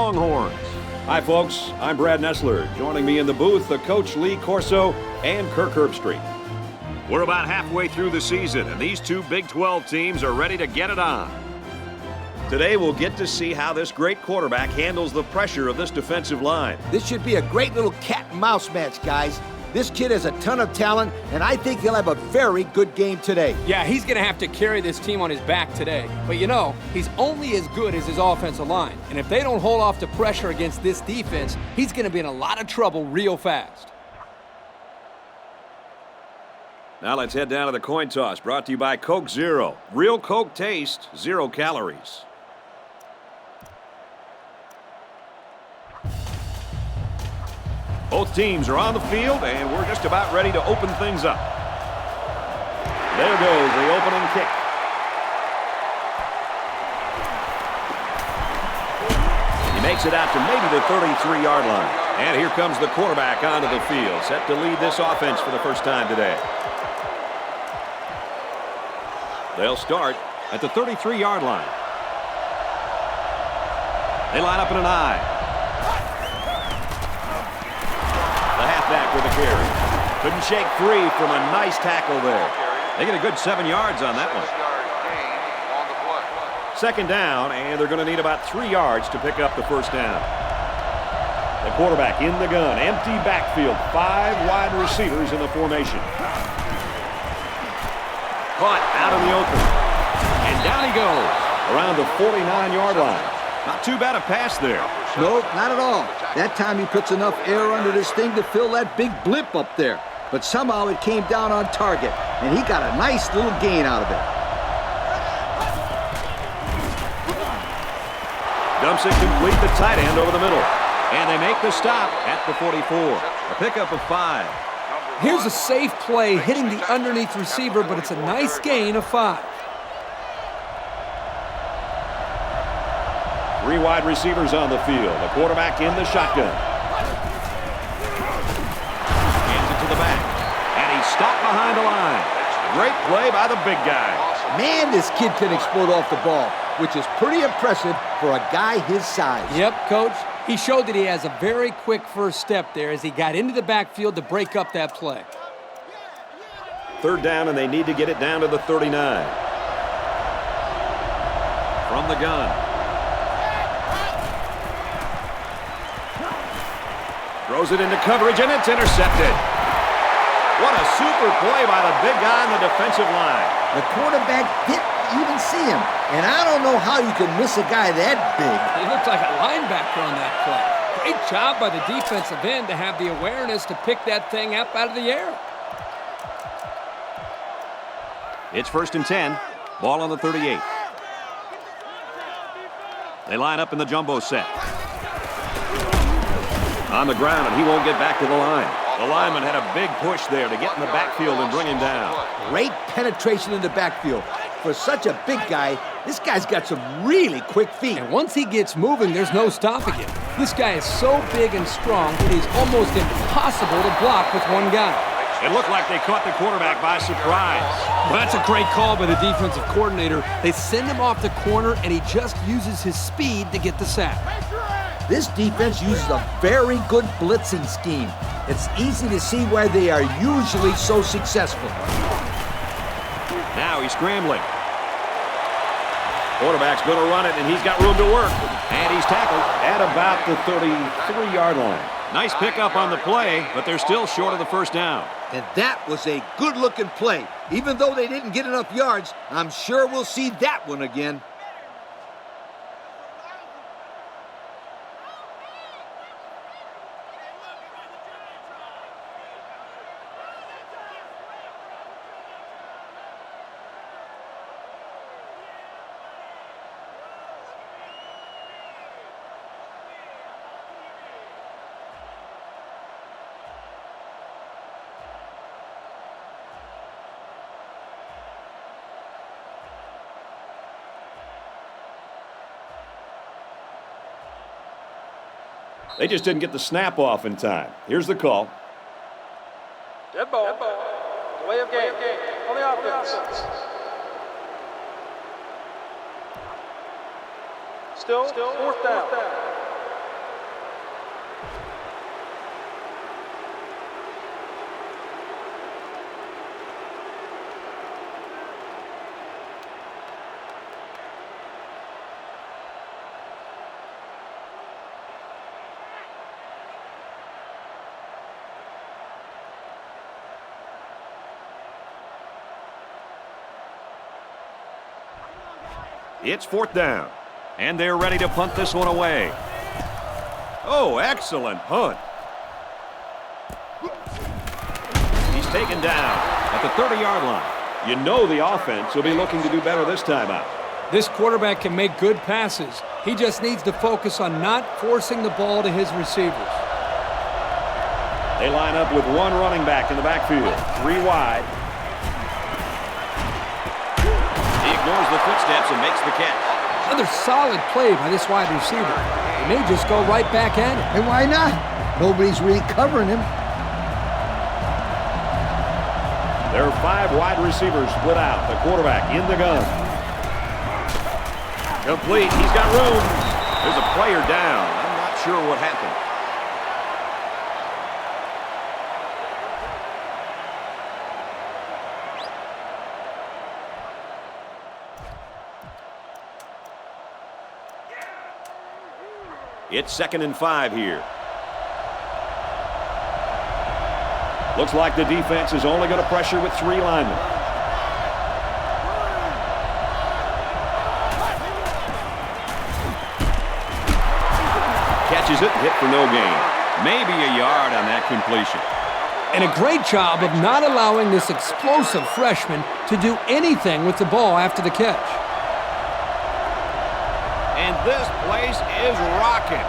Longhorns. Hi, folks. I'm Brad Nessler. Joining me in the booth, the coach Lee Corso and Kirk Herbstreit. We're about halfway through the season, and these two Big 12 teams are ready to get it on. Today, we'll get to see how this great quarterback handles the pressure of this defensive line. This should be a great little cat and mouse match, guys. This kid has a ton of talent, and I think he'll have a very good game today. Yeah, he's going to have to carry this team on his back today. But you know, he's only as good as his offensive line. And if they don't hold off the pressure against this defense, he's going to be in a lot of trouble real fast. Now let's head down to the coin toss, brought to you by Coke Zero. Real Coke taste, 0 calories. Both teams are on the field, and we're just about ready to open things up. There goes the opening kick. He makes it out to maybe the 33-yard line. And here comes the quarterback onto the field, set to lead this offense for the first time today. They'll start at the 33-yard line. They line up in an I. The halfback with a carry. Couldn't shake free from a nice tackle there. They get a good 7 yards on that one. Second down, and they're going to need about 3 yards to pick up the first down. The quarterback in the gun. Empty backfield. 5 wide receivers in the formation. Caught out in the open. And down he goes around the 49-yard line. Not too bad a pass there. Nope, not at all. That time he puts enough air under this thing to fill that big blip up there. But somehow it came down on target, and he got a nice little gain out of it. Dumps it complete, the tight end over the middle. And they make the stop at the 44. A pickup of 5. Here's a safe play hitting the underneath receiver, but it's a nice gain of 5. 3 wide receivers on the field. The quarterback in the shotgun. Hands it to the back. And he's stopped behind the line. Great play by the big guy. Man, this kid can explode off the ball, which is pretty impressive for a guy his size. Yep, Coach. He showed that he has a very quick first step there as he got into the backfield to break up that play. Third down, and they need to get it down to the 39. From the gun. Throws it into coverage, and it's intercepted. What a super play by the big guy on the defensive line. The quarterback didn't even see him, and I don't know how you can miss a guy that big. He looked like a linebacker on that play. Great job by the defensive end to have the awareness to pick that thing up out of the air. It's 1st and 10. Ball on the 38. They line up in the jumbo set. On the ground, and he won't get back to the line. The lineman had a big push there to get in the backfield and bring him down. Great penetration in the backfield. For such a big guy, this guy's got some really quick feet. And once he gets moving, there's no stopping him. This guy is so big and strong, it is almost impossible to block with one guy. It looked like they caught the quarterback by surprise. Well, that's a great call by the defensive coordinator. They send him off the corner, and he just uses his speed to get the sack. This defense uses a very good blitzing scheme. It's easy to see why they are usually so successful. Now he's scrambling. Quarterback's going to run it, and he's got room to work. And he's tackled at about the 33-yard line. Nice pickup on the play, but they're still short of the first down. And that was a good-looking play. Even though they didn't get enough yards, I'm sure we'll see that one again. They just didn't get the snap off in time. Here's the call. Dead ball. Delay of game. On the offense. Still fourth down. It's 4th down, and they're ready to punt this one away. Oh, excellent punt. He's taken down at the 30-yard line. You know the offense will be looking to do better this time out. This quarterback can make good passes. He just needs to focus on not forcing the ball to his receivers. They line up with one running back in the backfield, 3 wide. He ignores the footsteps and makes the catch. Another solid play by this wide receiver. He may just go right back at him. And why not? Nobody's really covering him. There are 5 wide receivers split out. The quarterback in the gun. Complete. He's got room. There's a player down. I'm not sure what happened. It's 2nd and 5 here. Looks like the defense is only going to pressure with 3 linemen. Catches it, hit for no gain. Maybe a yard on that completion. And a great job of not allowing this explosive freshman to do anything with the ball after the catch. And this place is rocking.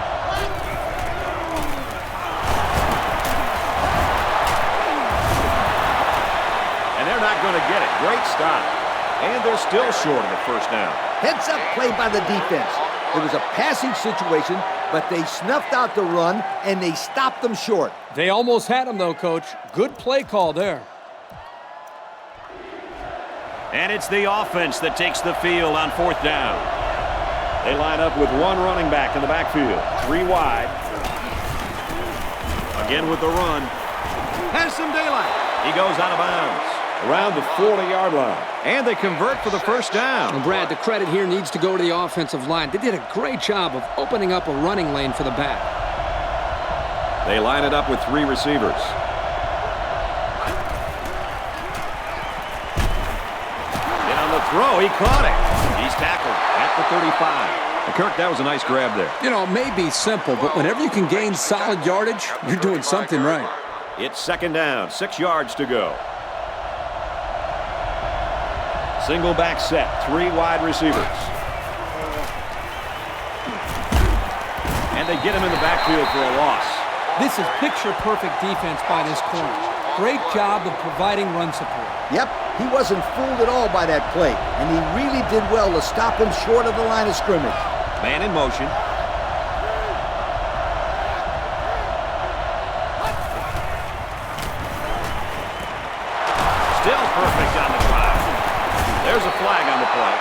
And they're not going to get it. Great stop. And they're still short of the 1st down. Heads-up play by the defense. It was a passing situation, but they snuffed out the run, and they stopped them short. They almost had him, though, Coach. Good play call there. And it's the offense that takes the field on 4th down. They line up with one running back in the backfield, 3 wide. Again with the run. Has some daylight. He goes out of bounds around the 40-yard line. And they convert for the 1st down. And Brad, the credit here needs to go to the offensive line. They did a great job of opening up a running lane for the back. They line it up with 3 receivers. And on the throw, he caught it. He's tackled at the 35. Kirk, that was a nice grab there. You know, it may be simple, but whenever you can gain solid yardage, you're doing something right. It's 2nd down, 6 yards to go. Single back set, 3 wide receivers. And they get him in the backfield for a loss. This is picture-perfect defense by this corner. Great job of providing run support. Yep, he wasn't fooled at all by that play, and he really did well to stop him short of the line of scrimmage. Man in motion. Still perfect on the drive. There's a flag on the play.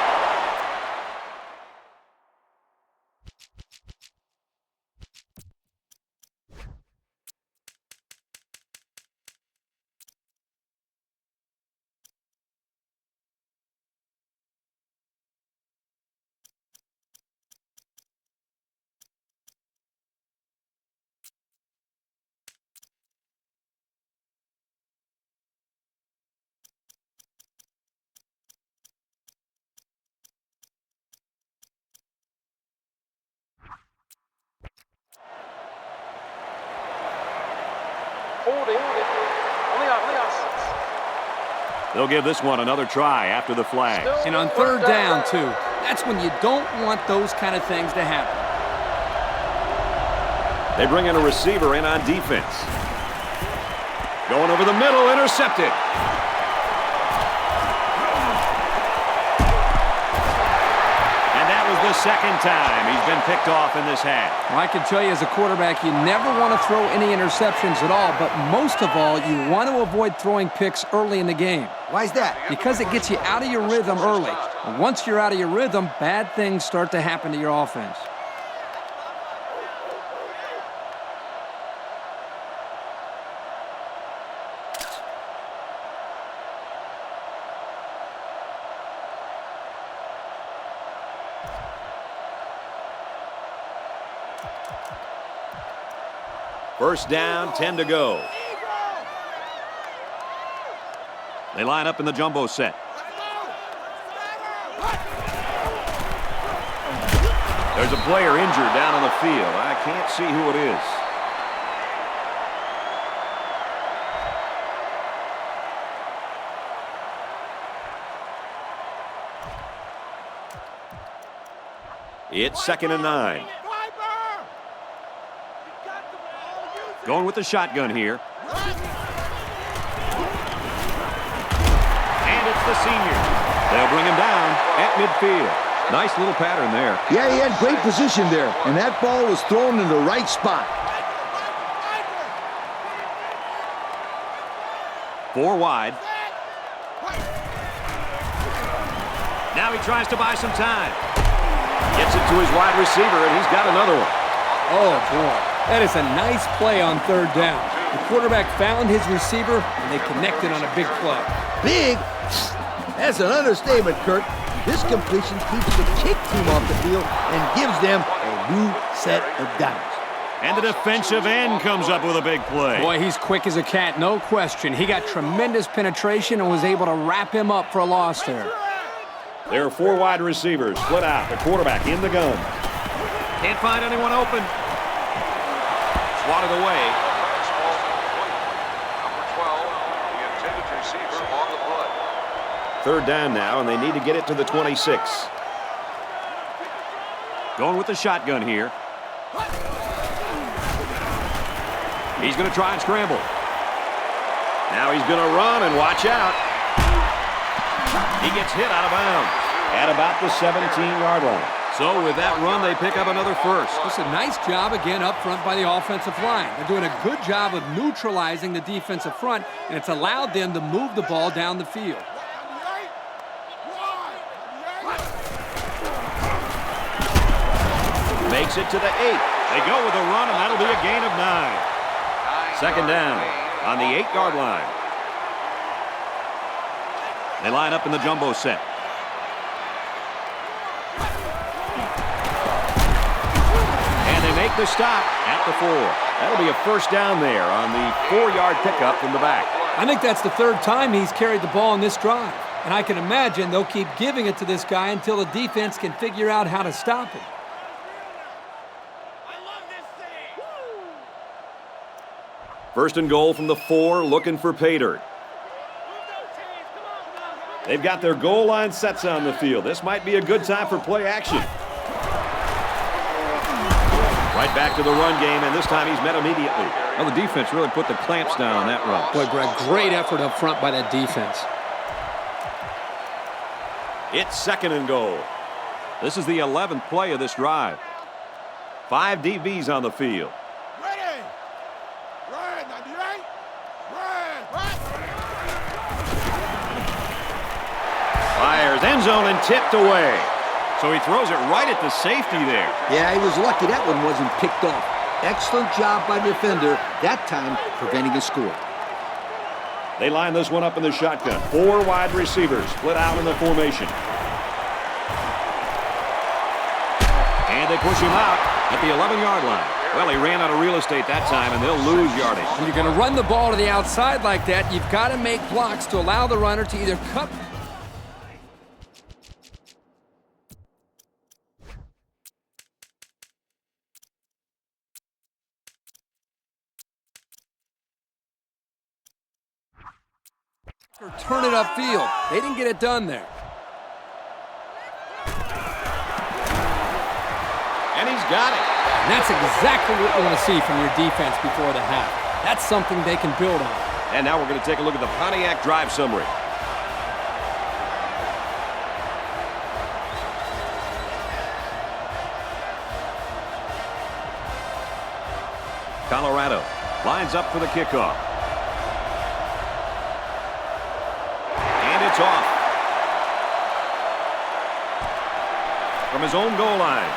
They'll give this one another try after the flag. And on 3rd down, too. That's when you don't want those kind of things to happen. They bring in a receiver in on defense. Going over the middle, intercepted. And that was the 2nd time he's been picked off in this half. Well, I can tell you as a quarterback, you never want to throw any interceptions at all, but most of all, you want to avoid throwing picks early in the game. Why's that? Because it gets you out of your rhythm early. And once you're out of your rhythm, bad things start to happen to your offense. First down, 10 to go. They line up in the jumbo set. There's a player injured down on the field. I can't see who it is. It's 2nd and 9. Going with the shotgun here. And it's the senior. They'll bring him down at midfield. Nice little pattern there. Yeah, he had great position there, and that ball was thrown in the right spot. 4 wide. Now he tries to buy some time. Gets it to his wide receiver, and he's got another one. Oh, boy. That is a nice play on 3rd down. The quarterback found his receiver, and they connected on a big play. Big? That's an understatement, Kirk. This completion keeps the kick team off the field and gives them a new set of downs. And the defensive end comes up with a big play. Boy, he's quick as a cat, no question. He got tremendous penetration and was able to wrap him up for a loss there. There are 4 wide receivers split out. The quarterback in the gun. Can't find anyone open. Swatted away. Number 12, the intended receiver on the play. 3rd down now, and they need to get it to the 26. Going with the shotgun here. He's going to try and scramble. Now he's going to run, and watch out. He gets hit out of bounds at about the 17-yard line. So with that run, they pick up another first. Just a nice job again up front by the offensive line. They're doing a good job of neutralizing the defensive front, and it's allowed them to move the ball down the field. Makes it to the 8. They go with a run, and that'll be a gain of 9. 2nd down on the 8-yard line. They line up in the jumbo set. And they make the stop at the 4. That'll be a first down there on the 4-yard pickup from the back. I think that's the 3rd time he's carried the ball in this drive. And I can imagine they'll keep giving it to this guy until the defense can figure out how to stop him. First and goal from the 4, looking for pay dirt. They've got their goal line sets on the field. This might be a good time for play action. Right back to the run game, and this time he's met immediately. Well, the defense really put the clamps down on that run. Boy, Greg, great effort up front by that defense. It's 2nd and goal. This is the 11th play of this drive. 5 DBs on the field. Fires end zone and tipped away. So he throws it right at the safety there. Yeah, he was lucky that one wasn't picked off. Excellent job by the defender, that time preventing a score. They line this one up in the shotgun. 4 wide receivers split out in the formation. And they push him out at the 11-yard line. Well, he ran out of real estate that time, and they'll lose yardage. When you're going to run the ball to the outside like that, you've got to make blocks to allow the runner to either cut or turn it upfield. They didn't get it done there. And he's got it. And that's exactly what you want to see from your defense before the half. That's something they can build on. And now we're going to take a look at the Pontiac drive summary. Colorado lines up for the kickoff. And it's off. From his own goal line.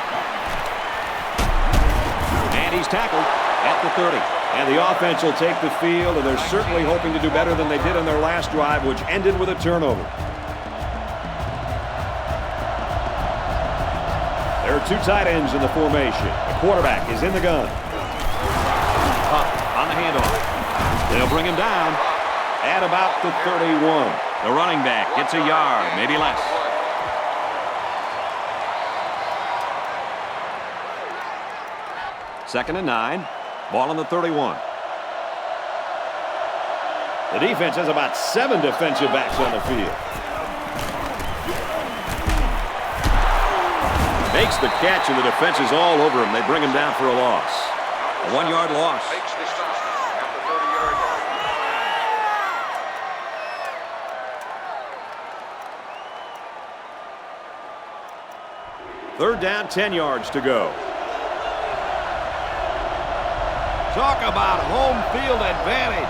And he's tackled at the 30. And the offense will take the field, and they're certainly hoping to do better than they did on their last drive, which ended with a turnover. Their two tight ends in the formation. The quarterback is in the gun. Up on the handoff. They'll bring him down at about the 31. The running back gets a yard, maybe less. Second and 9. Ball on the 31. The defense has about 7 defensive backs on the field. Makes the catch, and the defense is all over him. They bring him down for a loss. A 1-yard loss. Makes the stop at the 30-yard line. Third down, 10 yards to go. Talk about home field advantage.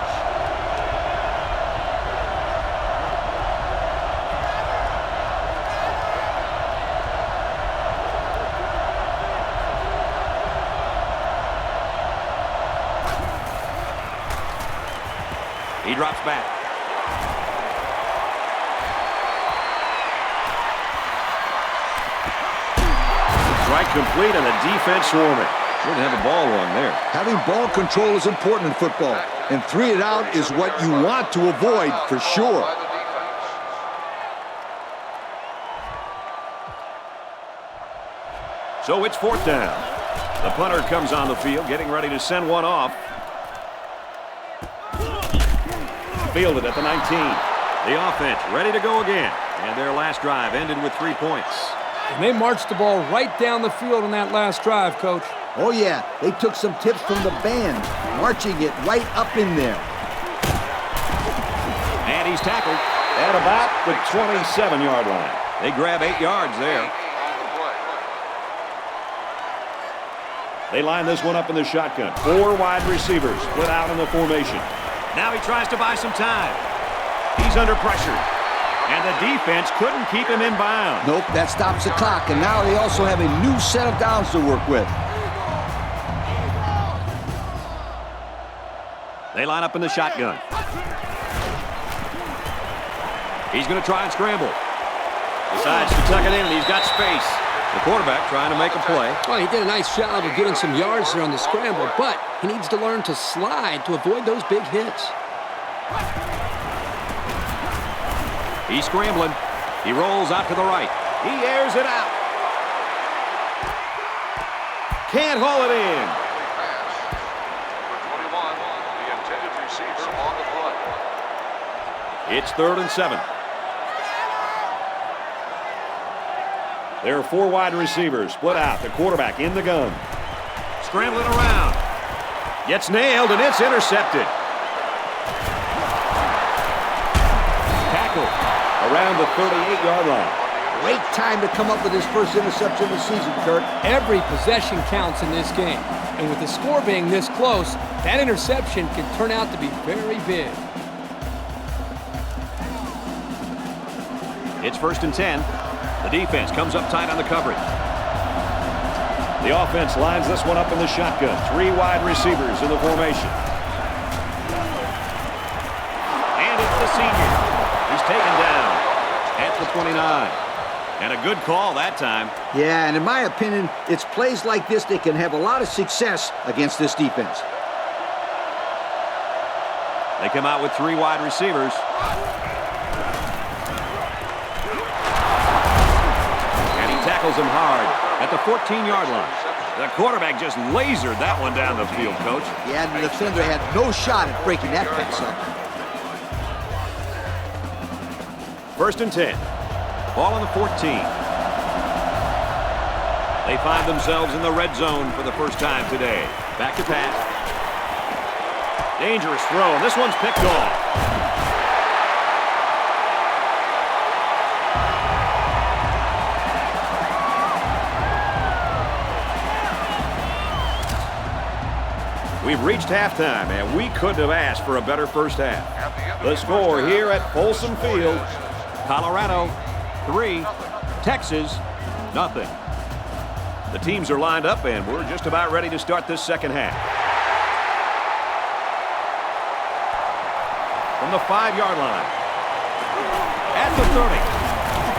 He drops back. Strike complete, and the defense swarming. Shouldn't have a ball long there. Having ball control is important in football, and 3 and out is what you want to avoid for sure. By the defense. So it's 4th down. The punter comes on the field, getting ready to send one off. Fielded at the 19. The offense ready to go again. And their last drive ended with 3 points. And they marched the ball right down the field on that last drive, Coach. Oh, yeah, they took some tips from the band, marching it right up in there. And he's tackled at about the 27-yard line. They grab 8 yards there. On the play. They line this one up in the shotgun. 4 wide receivers split out in the formation. Now he tries to buy some time. He's under pressure. And the defense couldn't keep him in bounds. Nope, that stops the clock, and now they also have a new set of downs to work with. They line up in the shotgun. He's going to try and scramble. Decides to tuck it in, and he's got space. The quarterback trying to make a play. Well, he did a nice job of getting some yards there on the scramble, but he needs to learn to slide to avoid those big hits. He's scrambling. He rolls out to the right. He airs it out. Can't haul it in. Pass. Number 21, the intended receiver on the play. It's 3rd and 7. There are 4 wide receivers split out. The quarterback in the gun. Scrambling around. Gets nailed, and it's intercepted. Tackle around the 38-yard line. Great time to come up with his first interception of the season, Kurt. Every possession counts in this game. And with the score being this close, that interception can turn out to be very big. It's 1st and 10. The defense comes up tight on the coverage. The offense lines this one up in the shotgun. 3 wide receivers in the formation. And it's the senior. He's taken down at the 29. And a good call that time. Yeah, and in my opinion, it's plays like this that can have a lot of success against this defense. They come out with 3 wide receivers. And he tackles him hard at the 14-yard line. The quarterback just lasered that one down the field, Coach. Yeah, the defender had no shot at breaking that pass up. 1st and 10. Ball on the 14. They find themselves in the red zone for the first time today. Back to pass. Dangerous throw, and this one's picked off. We've reached halftime, and we couldn't have asked for a better first half. The score here at Folsom Field, Colorado 3, Texas nothing. The teams are lined up, and we're just about ready to start this second half. From the 5-yard line. At the 30.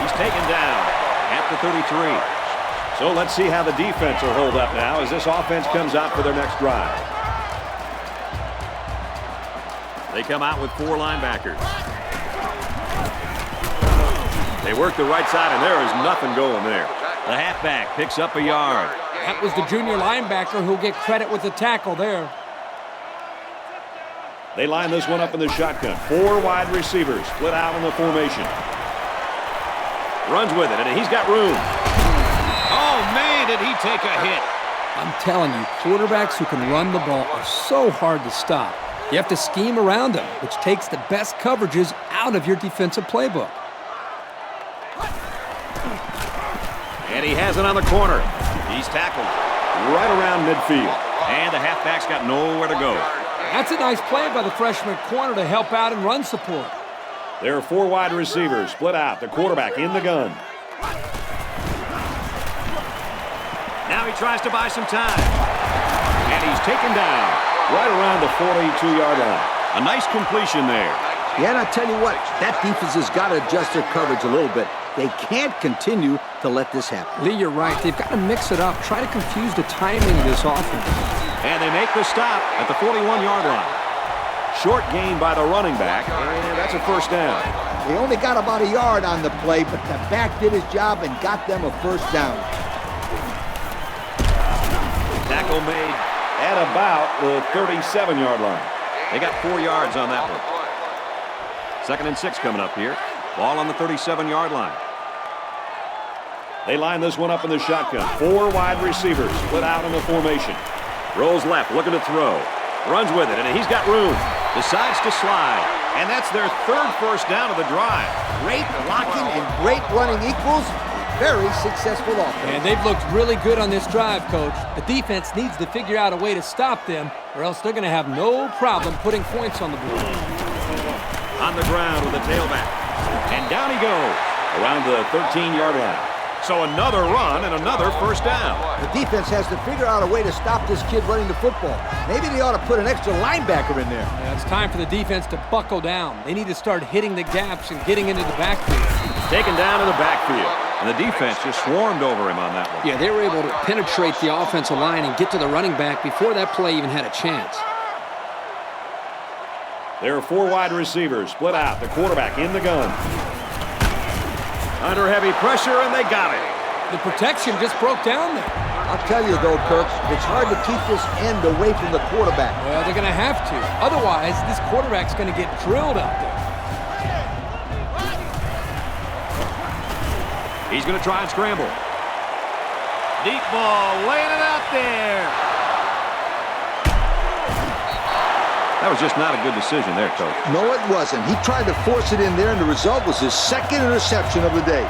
He's taken down at the 33. So let's see how the defense will hold up now as this offense comes out for their next drive. They come out with 4 linebackers. They work the right side, and there is nothing going there. The halfback picks up a yard. That was the junior linebacker who'll get credit with the tackle there. They line this one up in the shotgun. 4 wide receivers split out in the formation. Runs with it, and he's got room. Oh, man, did he take a hit. I'm telling you, quarterbacks who can run the ball are so hard to stop. You have to scheme around them, which takes the best coverages out of your defensive playbook. And he has it on the corner. He's tackled right around midfield. And the halfback's got nowhere to go. That's a nice play by the freshman corner to help out in run support. There are 4 wide receivers split out. The quarterback in the gun. Now he tries to buy some time. And he's taken down right around the 42-yard line. A nice completion there. Yeah, and I tell you what, that defense has got to adjust their coverage a little bit. They can't continue to let this happen. Lee, you're right. They've got to mix it up. Try to confuse the timing of this offense. And they make the stop at the 41-yard line. Short gain by the running back, and that's a first down. They only got about a yard on the play, but the back did his job and got them a first down. Tackle made at about the 37-yard line. They got 4 yards on that one. 2nd and 6 coming up here. Ball on the 37-yard line. They line this one up in the shotgun. 4 wide receivers split out in the formation. Rolls left, looking to throw. Runs with it, and he's got room. Decides to slide. And that's their 3rd first down of the drive. Great blocking and great running equals very successful offense. And they've looked really good on this drive, Coach. The defense needs to figure out a way to stop them, or else they're going to have no problem putting points on the board. On the ground with the tailback. And down he goes around the 13-yard line. So another run and another first down. The defense has to figure out a way to stop this kid running the football. Maybe they ought to put an extra linebacker in there. Yeah, it's time for the defense to buckle down. They need to start hitting the gaps and getting into the backfield. Taken down in the backfield. And the defense just swarmed over him on that one. Yeah, they were able to penetrate the offensive line and get to the running back before that play even had a chance. There are 4 wide receivers split out. The quarterback in the gun. Under heavy pressure, and they got it. The protection just broke down there. I'll tell you, though, Kirk, it's hard to keep this end away from the quarterback. Well, they're going to have to. Otherwise, this quarterback's going to get drilled out there. He's going to try and scramble. Deep ball, laying it out there. That was just not a good decision there, Coach. No, it wasn't. He tried to force it in there, and the result was his 2nd interception of the day.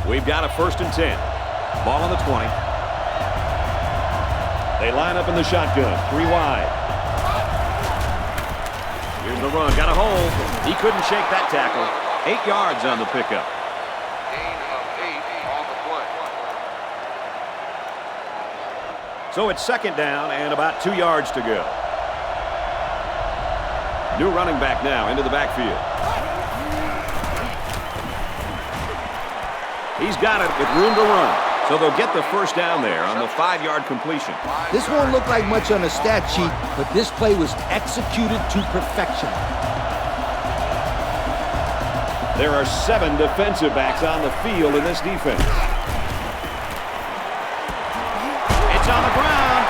We've got a 1st and 10. Ball on the 20. They line up in the shotgun. 3 wide. Here's the run. Got a hold. He couldn't shake that tackle. 8 yards on the pickup. So it's 2nd down and about 2 yards to go. New running back now into the backfield. He's got it with room to run. So they'll get the first down there on the 5-yard completion. This won't look like much on the stat sheet, but this play was executed to perfection. There are 7 defensive backs on the field in this defense. It's on the ground.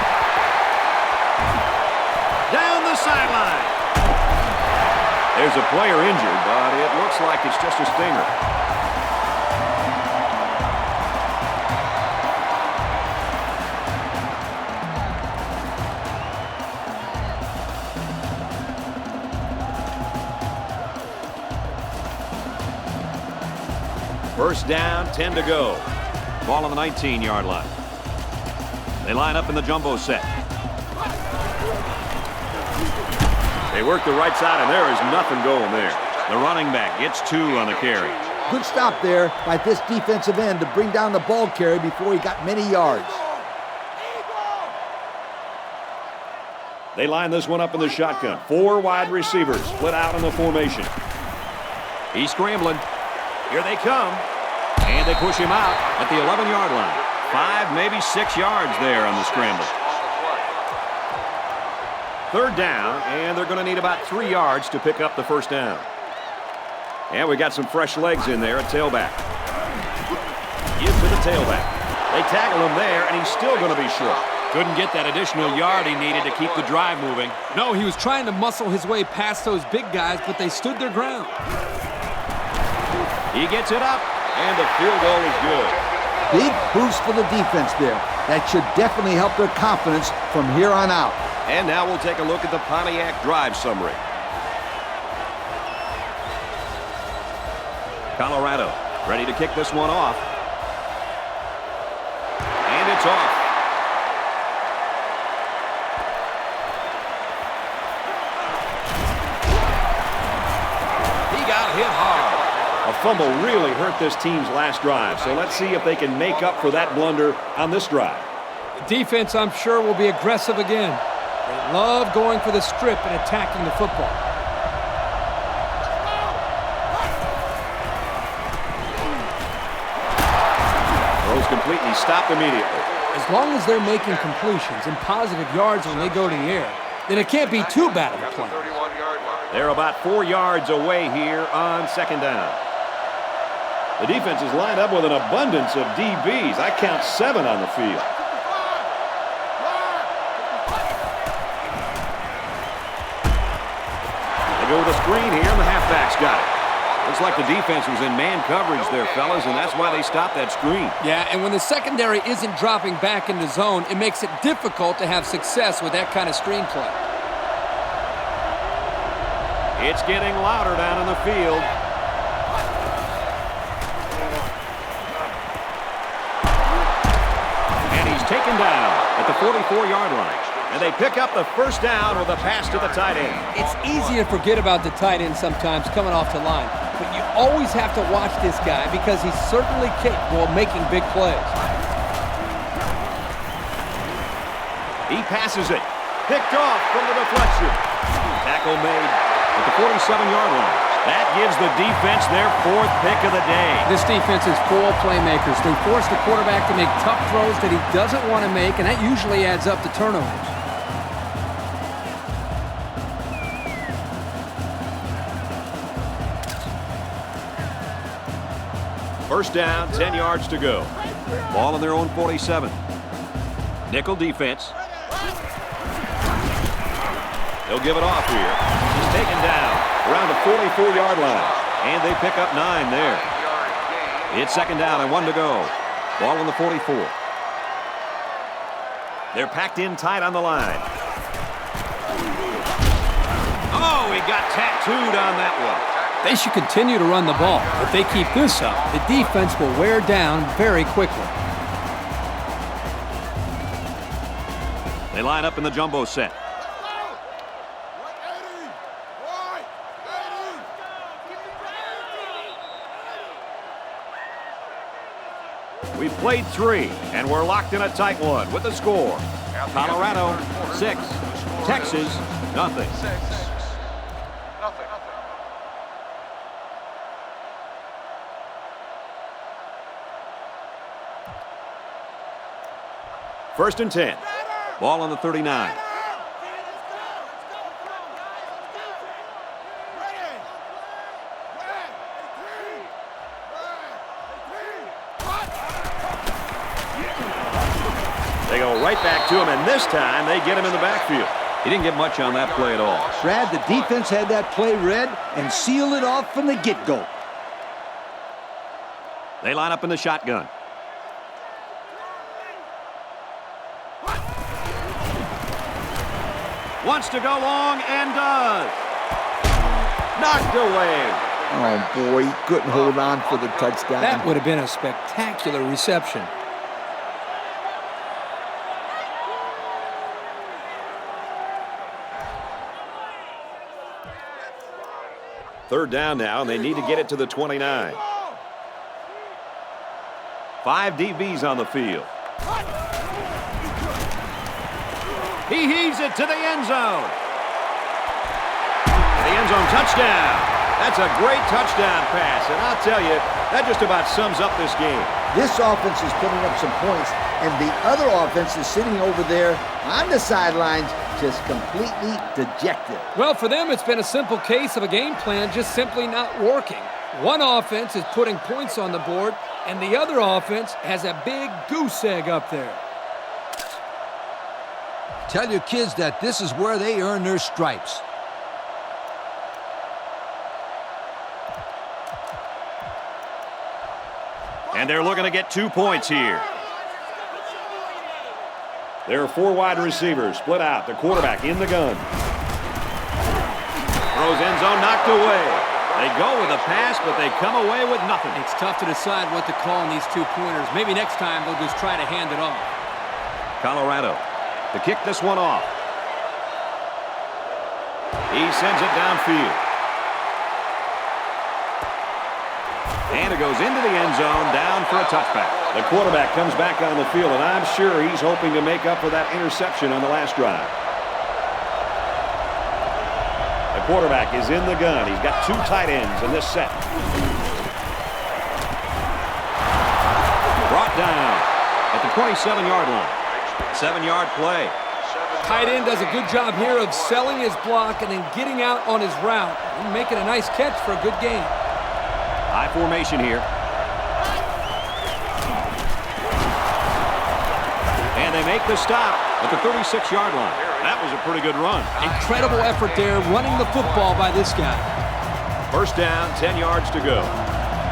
Down the sideline. There's a player injured, but it looks like it's just a stinger. First down, 10 to go. Ball on the 19-yard line. They line up in the jumbo set. They work the right side, and there is nothing going there. The running back gets 2 on the carry. Good stop there by this defensive end to bring down the ball carrier before he got many yards. They line this one up in the shotgun. 4 wide receivers split out in the formation. He's scrambling. Here they come. And they push him out at the 11-yard line. 5, maybe 6 yards there on the scramble. 3rd down, and they're going to need about 3 yards to pick up the first down. And we got some fresh legs in there at tailback. Give to the tailback. They tackle him there, and he's still going to be short. Couldn't get that additional yard he needed to keep the drive moving. No, he was trying to muscle his way past those big guys, but they stood their ground. He gets it up, and the field goal is good. Big boost for the defense there. That should definitely help their confidence from here on out. And now we'll take a look at the Pontiac drive summary. Colorado ready to kick this one off. And it's off. He got hit hard. A fumble really hurt this team's last drive, so let's see if they can make up for that blunder on this drive. The defense, I'm sure, will be aggressive again. They love going for the strip and attacking the football. Throws completely stopped immediately. As long as they're making completions and positive yards when they go to the air, then it can't be too bad of a play. They're about 4 yards away here on 2nd down. The defense is lined up with an abundance of DBs. I count 7 on the field. They go with a screen here, and the halfback's got it. Looks like the defense was in man coverage there, fellas, and that's why they stopped that screen. Yeah, and when the secondary isn't dropping back into zone, it makes it difficult to have success with that kind of screen play. It's getting louder down in the field. And he's taken down at the 44-yard line. And they pick up the first down with a pass to the tight end. It's easy to forget about the tight end sometimes coming off the line, but you always have to watch this guy because he's certainly capable of making big plays. He passes it. Picked off from the deflection. Tackle made at the 47-yard line. That gives the defense their 4th pick of the day. This defense is full of playmakers. They force the quarterback to make tough throws that he doesn't want to make, and that usually adds up to turnovers. First down, 10 yards to go. Ball on their own 47. Nickel defense. They'll give it off here. He's taken down around the 44-yard line. And they pick up 9 there. It's 2nd down and 1 to go. Ball on the 44. They're packed in tight on the line. Oh, he got tattooed on that one. They should continue to run the ball. If they keep this up, the defense will wear down very quickly. They line up in the jumbo set. We've played 3, and we're locked in a tight one with the score. Colorado, 6. Texas, nothing. First and 10. Ball on the 39. They go right back to him, and this time they get him in the backfield. He didn't get much on that play at all. Brad, the defense had that play read and sealed it off from the get-go. They line up in the shotgun. Wants to go long and does. Knocked away. Oh, boy, he couldn't hold on for the touchdown. That would have been a spectacular reception. Third down now, and they need to get it to the 29. 5 DBs on the field. He heaves it to the end zone. The end zone touchdown. That's a great touchdown pass, and I'll tell you, that just about sums up this game. This offense is putting up some points, and the other offense is sitting over there on the sidelines just completely dejected. Well, for them, it's been a simple case of a game plan just simply not working. One offense is putting points on the board, and the other offense has a big goose egg up there. Tell your kids that this is where they earn their stripes. And they're looking to get 2 points here. There are 4 wide receivers split out. The quarterback in the gun. Throws end zone, knocked away. They go with a pass, but they come away with nothing. It's tough to decide what to call on these 2-pointers. Maybe next time they'll just try to hand it off. Colorado to kick this one off. He sends it downfield. And it goes into the end zone, down for a touchback. The quarterback comes back on the field, and I'm sure he's hoping to make up for that interception on the last drive. The quarterback is in the gun. He's got 2 tight ends in this set. Brought down at the 27-yard line. 7-yard play. Tight end does a good job here of selling his block and then getting out on his route and making a nice catch for a good gain. High formation here. And they make the stop at the 36-yard line. That was a pretty good run. Incredible effort there running the football by this guy. First down, 10 yards to go.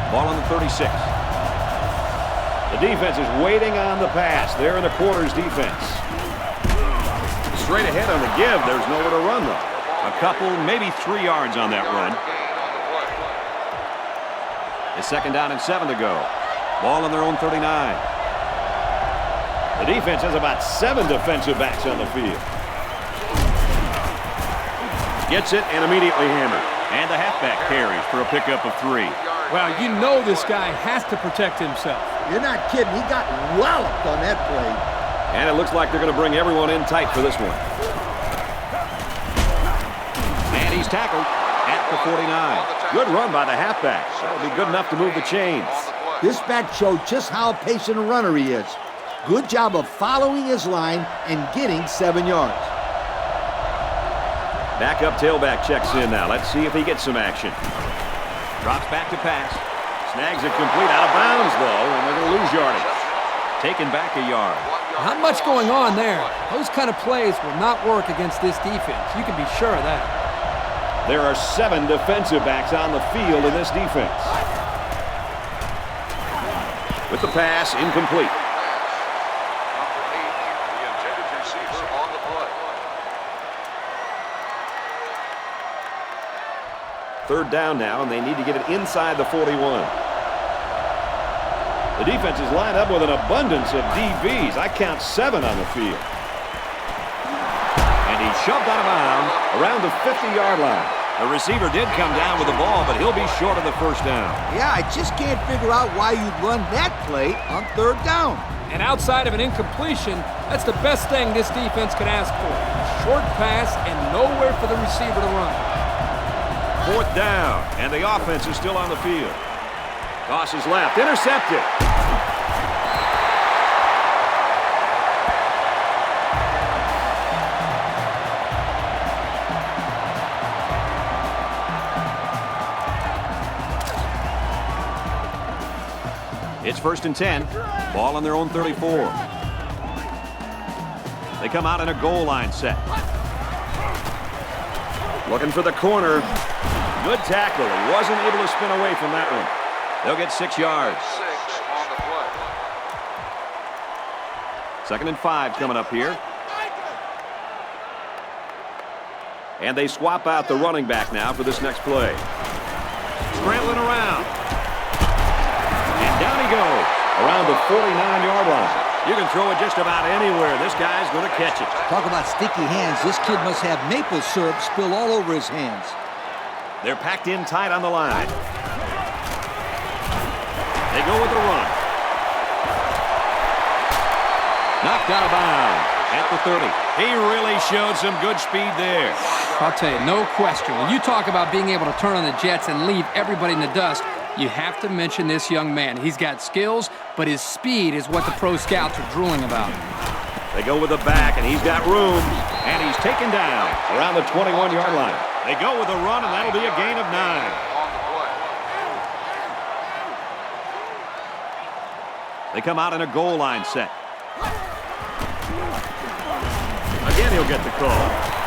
Ball on the 36. The defense is waiting on the pass. They're in the quarters defense. Straight ahead on the give. There's nowhere to run, though. A couple, maybe 3 yards on that run. It's 2nd down and 7 to go. Ball on their own 39. The defense has about 7 defensive backs on the field. Gets it and immediately hammered. And the halfback carries for a pickup of 3. Well, you know this guy has to protect himself. You're not kidding. He got walloped on that play. And it looks like they're going to bring everyone in tight for this one. And he's tackled at the 49. Good run by the halfback. That'll be good enough to move the chains. This back showed just how patient a runner he is. Good job of following his line and getting 7 yards. Backup tailback checks in now. Let's see if he gets some action. Drops back to pass. Snags it complete. Out of bounds, though, and they're going to lose yardage. Taken back a yard. Not much going on there. Those kind of plays will not work against this defense. You can be sure of that. There are 7 defensive backs on the field in this defense. With the pass, incomplete. Number 8, the intended receiver on the play. 3rd down now, and they need to get it inside the 41. The defense is lined up with an abundance of DBs. I count 7 on the field. And he's shoved out of bounds around the 50-yard line. The receiver did come down with the ball, but he'll be short of the 1st down. Yeah, I just can't figure out why you'd run that play on 3rd down. And outside of an incompletion, that's the best thing this defense can ask for. A short pass and nowhere for the receiver to run. 4th down, and the offense is still on the field. Tosses left, intercepted. It's 1st and 10. Ball on their own 34. They come out in a goal line set. Looking for the corner. Good tackle. He wasn't able to spin away from that one. They'll get 6 yards. 6 on the play. 2nd and 5 coming up here. And they swap out the running back now for this next play. Scrambling around. And down he goes around the 49-yard line. You can throw it just about anywhere. This guy's going to catch it. Talk about sticky hands. This kid must have maple syrup spill all over his hands. They're packed in tight on the line. They go with the run. Knocked out of bounds. at the 30. He really showed some good speed there. I'll tell you, no question. When you talk about being able to turn on the jets and leave everybody in the dust, you have to mention this young man. He's got skills, but his speed is what the pro scouts are drooling about. They go with the back, and he's got room, and he's taken down around the 21-yard line. They go with a run, and that'll be a gain of 9. They come out in a goal line set. Again, he'll get the call.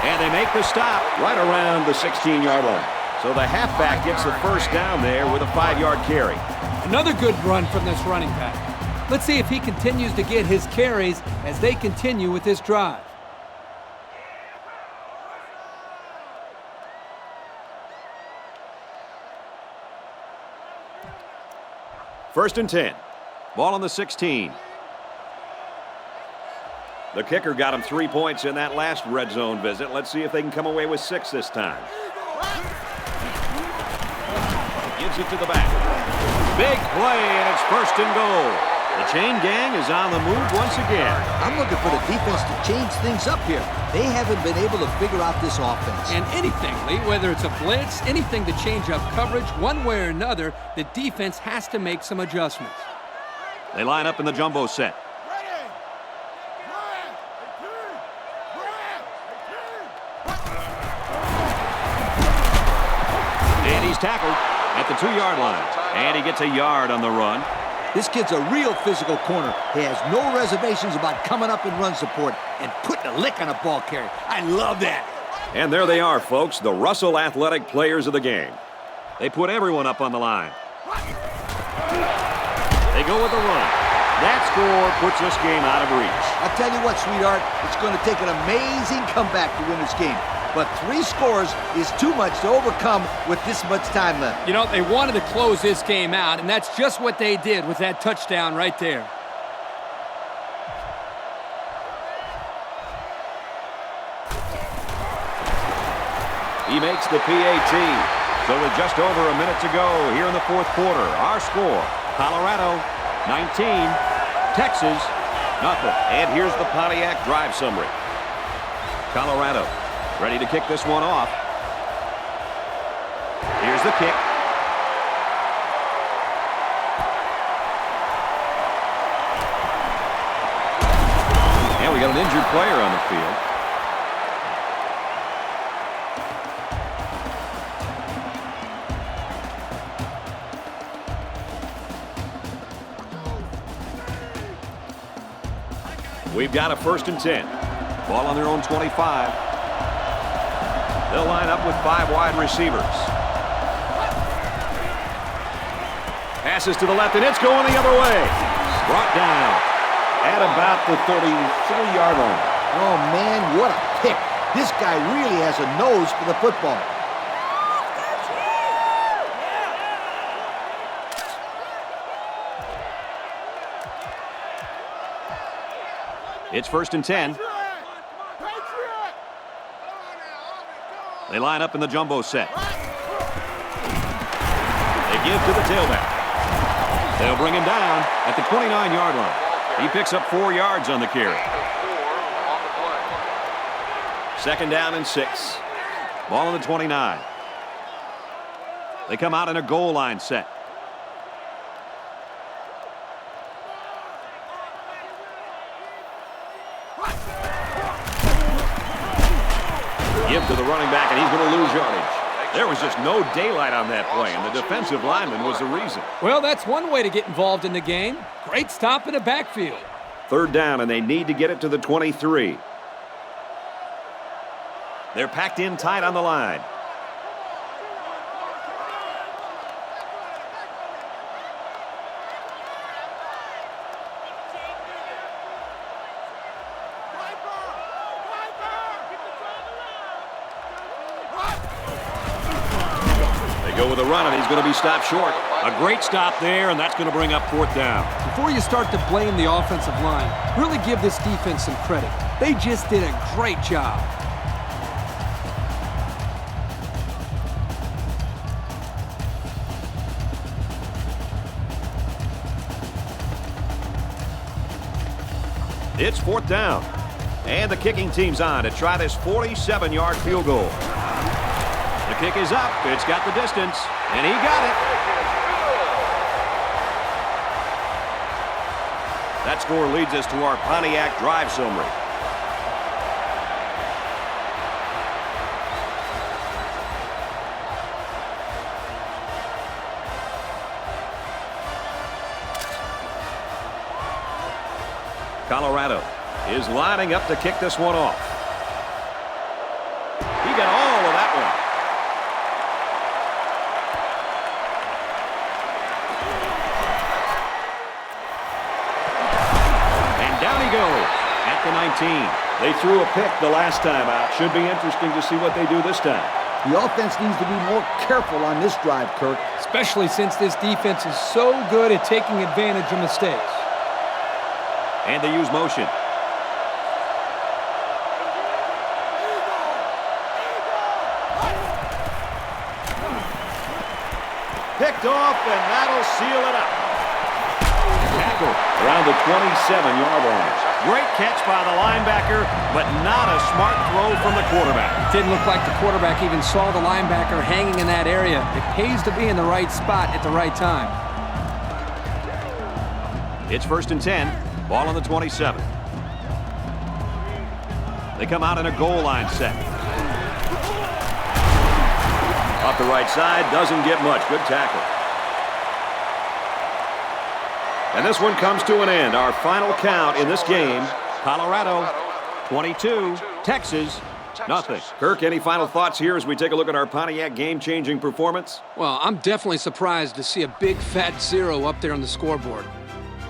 And they make the stop right around the 16-yard line. So the halfback gets the first down there with a 5-yard carry. Another good run from this running back. Let's see if he continues to get his carries as they continue with this drive. First and 10. Ball on the 16. The kicker got him 3 points in that last red zone visit. Let's see if they can come away with 6 this time. Gives it to the back. Big play, and it's first and goal. The chain gang is on the move once again. I'm looking for the defense to change things up here. They haven't been able to figure out this offense. And anything, Lee, whether it's a blitz, anything to change up coverage, one way or another, the defense has to make some adjustments. They line up in the jumbo set. And he's tackled at the 2-yard line. And he gets a yard on the run. This kid's a real physical corner. He has no reservations about coming up in run support and putting a lick on a ball carrier. I love that. And there they are, folks, the Russell Athletic players of the game. They put everyone up on the line. They go with the run. That score puts this game out of reach. I'll tell you what, sweetheart, it's going to take an amazing comeback to win this game. But 3 scores is too much to overcome with this much time left. You know, they wanted to close this game out, and that's just what they did with that touchdown right there. He makes the PAT. So with just over a minute to go here in the 4th quarter, our score, Colorado 19, Texas nothing. And here's the Pontiac drive summary. Colorado ready to kick this one off. Here's the kick. And we got an injured player on the field. We've got a first and 10. Ball on their own 25. They'll line up with 5 wide receivers. Passes to the left, and it's going the other way. Brought down at about the 33-yard line. Oh, man, what a pick. This guy really has a nose for the football. It's first and 10. They line up in the jumbo set. They give to the tailback. They'll bring him down at the 29-yard line. He picks up 4 yards on the carry. 2nd down and 6. Ball on the 29. They come out in a goal line set. Give to the running back, and he's going to lose yardage. There was just no daylight on that play, and the defensive lineman was the reason. Well, that's one way to get involved in the game. Great stop in the backfield. 3rd down, and they need to get it to the 23. They're packed in tight on the line. Go with a run, and he's going to be stopped short. A great stop there, and that's going to bring up 4th down. Before you start to blame the offensive line, really give this defense some credit. They just did a great job. It's 4th down. And the kicking team's on to try this 47-yard field goal. The kick is up. It's got the distance, and he got it. That score leads us to our Pontiac drive summary. Colorado is lining up to kick this one off. He got all of that one. And down he goes at the 19. They threw a pick the last time out. Should be interesting to see what they do this time. The offense needs to be more careful on this drive, Kirk. Especially since this defense is so good at taking advantage of mistakes. And they use motion. Picked off, and that'll seal it up. Tackle around the 27-yard line. Great catch by the linebacker, but not a smart throw from the quarterback. Didn't look like the quarterback even saw the linebacker hanging in that area. It pays to be in the right spot at the right time. It's 1st and 10. Ball on the 27. They come out in a goal line set. Off the right side, doesn't get much. Good tackle. And this one comes to an end. Our final count in this game, Colorado 22, Texas nothing. Kirk, any final thoughts here as we take a look at our Pontiac game-changing performance? Well, I'm definitely surprised to see a big fat 0 up there on the scoreboard.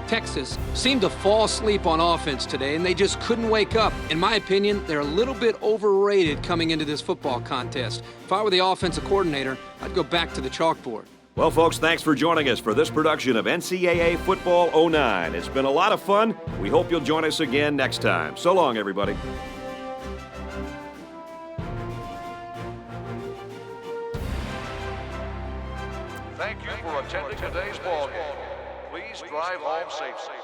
Texas seemed to fall asleep on offense today, and they just couldn't wake up. In my opinion, they're a little bit overrated coming into this football contest. If I were the offensive coordinator, I'd go back to the chalkboard. Well, folks, thanks for joining us for this production of NCAA Football 09. It's been a lot of fun. We hope you'll join us again next time. So long, everybody. Thank you for attending today's ball game. Please drive home safely.